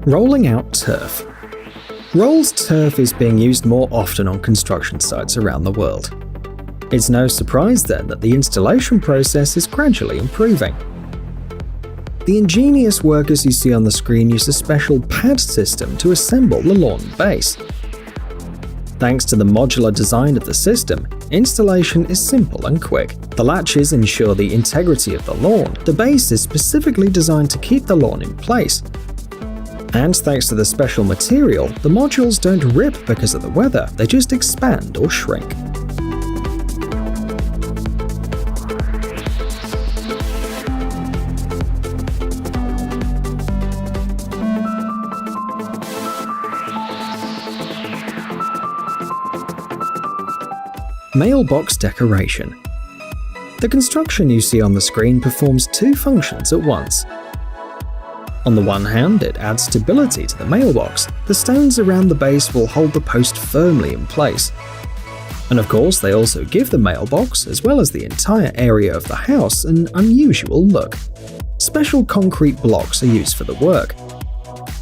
Rolling out turf. Rolled turf is being used more often on construction sites around the world. It's no surprise then that the installation process is gradually improving. The Ingenious workers you see on the screen use a special pad system to assemble the lawn base. Thanks to the modular design of the system, installation is simple and quick. The latches ensure the integrity of the lawn. The base is specifically designed to keep the lawn in place. And thanks to the special material, the modules don't rip because of the weather, they just expand or shrink. Mailbox decoration. The construction you see on the screen performs two functions at once. On the one hand, it adds stability to the mailbox. The stones around the base will hold the post firmly in place. And of course, they also give the mailbox, as well as the entire area of the house, an unusual look. Special concrete blocks are used for the work.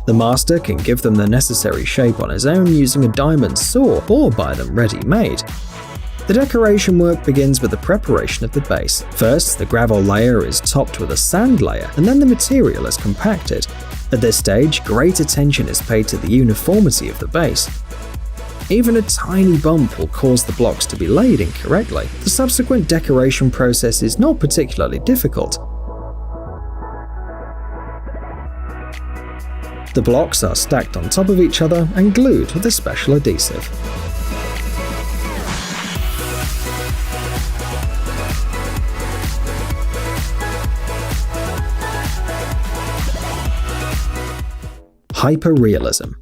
The master can give them the necessary shape on his own using a diamond saw or buy them ready-made. The decoration work begins with the preparation of the base. First, the gravel layer is topped with a sand layer, and then the material is compacted. At this stage, great attention is paid to the uniformity of the base. Even a tiny bump will cause the blocks to be laid incorrectly. The subsequent decoration process is not particularly difficult. The blocks are stacked on top of each other and glued with a special adhesive. Hyperrealism.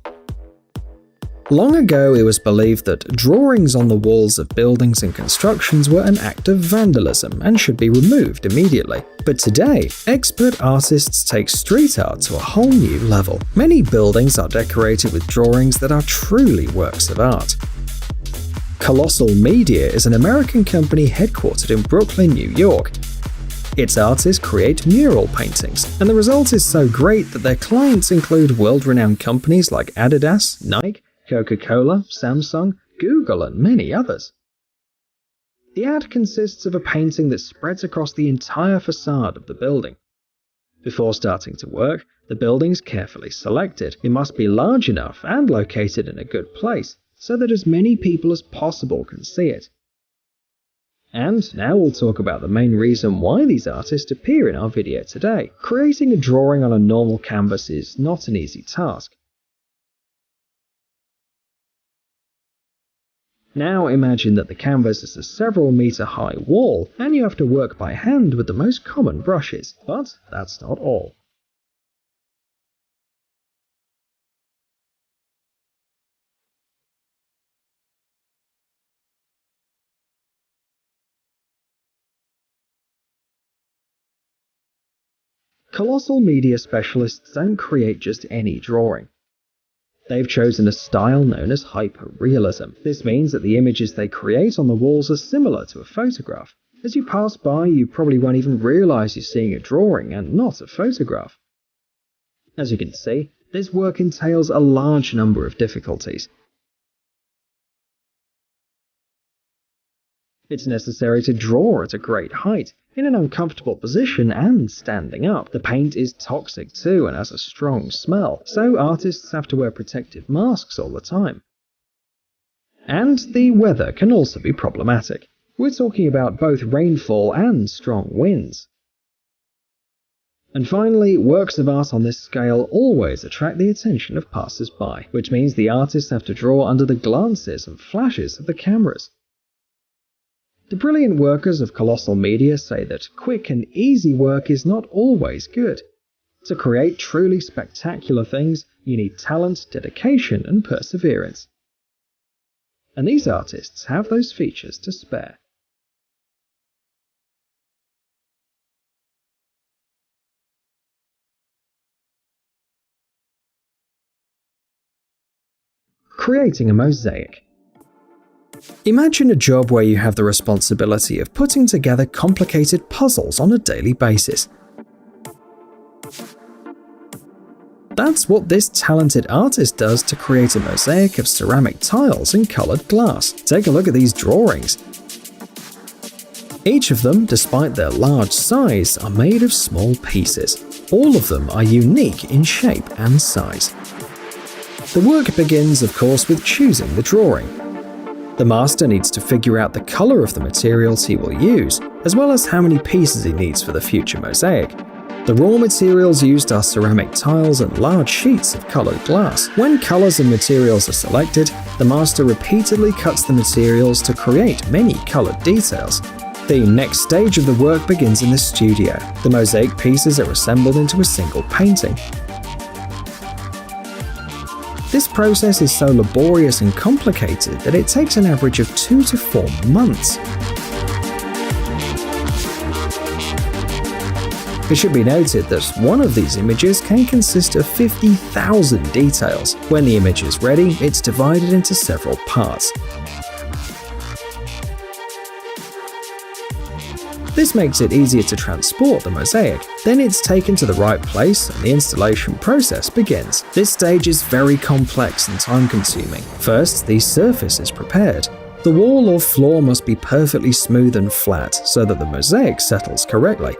Long ago, it was believed that drawings on the walls of buildings and constructions were an act of vandalism and should be removed immediately. But today, expert artists take street art to a whole new level. Many buildings are decorated with drawings that are truly works of art. Colossal Media is an American company headquartered in Brooklyn, New York. Its artists create mural paintings, and the result is so great that their clients include world-renowned companies like Adidas, Nike, Coca-Cola, Samsung, Google, and many others. The ad consists of a painting that spreads across the entire facade of the building. Before starting to work, the building is carefully selected. It must be large enough and located in a good place, so that as many people as possible can see it. And now we'll talk about the main reason why these artists appear in our video today. Creating a drawing on a normal canvas is not an easy task. Now imagine that the canvas is a several meter high wall, and you have to work by hand with the most common brushes. But that's not all. Colossal Media specialists don't create just any drawing. They've chosen a style known as hyperrealism. This means that the images they create on the walls are similar to a photograph. As you pass by, you probably won't even realize you're seeing a drawing and not a photograph. As you can see, this work entails a large number of difficulties. It's necessary to draw at a great height, in an uncomfortable position and standing up. The paint is toxic too and has a strong smell, so artists have to wear protective masks all the time. And the weather can also be problematic. We're talking about both rainfall and strong winds. And finally, works of art on this scale always attract the attention of passers-by, which means the artists have to draw under the glances and flashes of the cameras. The brilliant workers of Colossal Media say that quick and easy work is not always good. To create truly spectacular things, you need talent, dedication, and perseverance. And these artists have those features to spare. Creating a mosaic. Imagine a job where you have the responsibility of putting together complicated puzzles on a daily basis. that's what this talented artist does to create a mosaic of ceramic tiles and colored glass. Take a look at these drawings. Each of them, despite their large size, are made of small pieces. All of them are unique in shape and size. The work begins, of course, with choosing the drawing. The master needs to figure out the color of the materials he will use, as well as how many pieces he needs for the future mosaic. The raw materials used are ceramic tiles and large sheets of colored glass. When colors and materials are selected, the master repeatedly cuts the materials to create many colored details. The next stage of the work begins in the studio. The mosaic pieces are assembled into a single painting. This process is so laborious and complicated that it takes an average of 2 to 4 months. It should be noted that one of these images can consist of 50,000 details. When the image is ready, it's divided into several parts. This makes it easier to transport the mosaic. Then it's taken to the right place and the installation process begins. This stage is very complex and time-consuming. First, the surface is prepared. The wall or floor must be perfectly smooth and flat so that the mosaic settles correctly.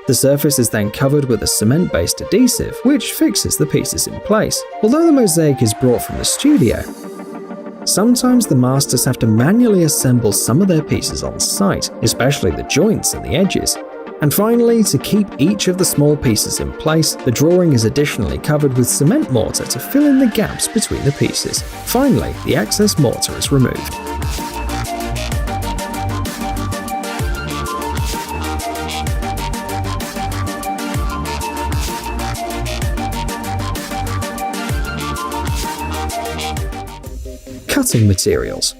The surface is then covered with a cement-based adhesive, which fixes the pieces in place. Although the mosaic is brought from the studio, sometimes the masters have to manually assemble some of their pieces on site, especially the joints and the edges. And finally, to keep each of the small pieces in place, the drawing is additionally covered with cement mortar to fill in the gaps between the pieces. Finally, the excess mortar is removed. Cutting materials.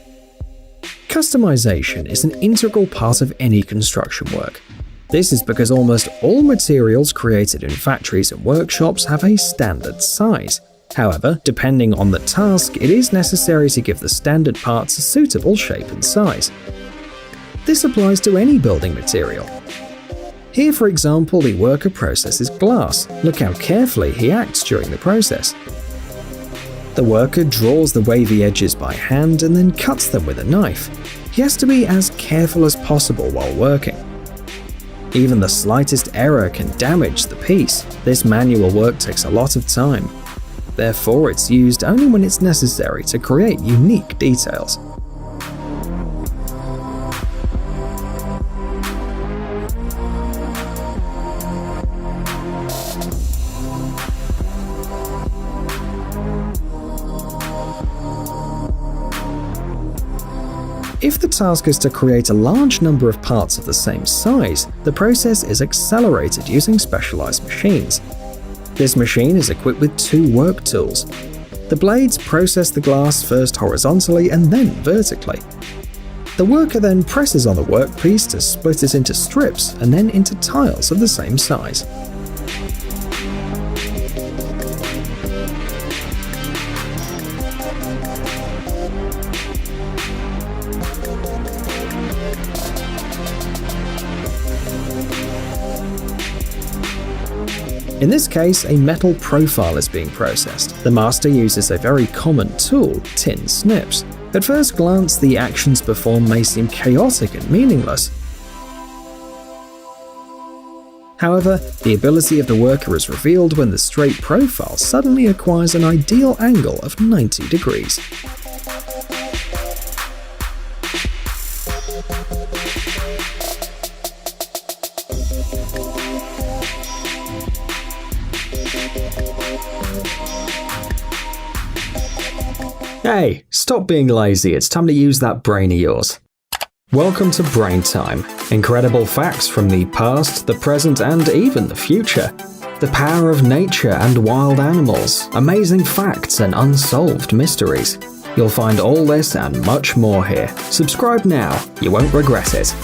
Customization is an integral part of any construction work. This is because almost all materials created in factories and workshops have a standard size. However, depending on the task, it is necessary to give the standard parts a suitable shape and size. This applies to any building material. Here, for example, the worker processes glass. Look how carefully he acts during the process. The worker draws the wavy edges by hand and then cuts them with a knife. He has to be as careful as possible while working. Even the slightest error can damage the piece. This manual work takes a lot of time. Therefore, it's used only when it's necessary to create unique details. If the task is to create a large number of parts of the same size, the process is accelerated using specialized machines. This machine is equipped with 2 work tools. The blades process the glass first horizontally and then vertically. The worker then presses on the workpiece to split it into strips and then into tiles of the same size. In this case, a metal profile is being processed. The master uses a very common tool, tin snips. At first glance, the actions performed may seem chaotic and meaningless. However, the ability of the worker is revealed when the straight profile suddenly acquires an ideal angle of 90 degrees. Hey, stop being lazy, it's time to use that brain of yours. Welcome to Brain Time. Incredible facts from the past, the present, and even the future. The power of nature and wild animals, amazing facts and unsolved mysteries. You'll find all this and much more here. Subscribe now, you won't regret it.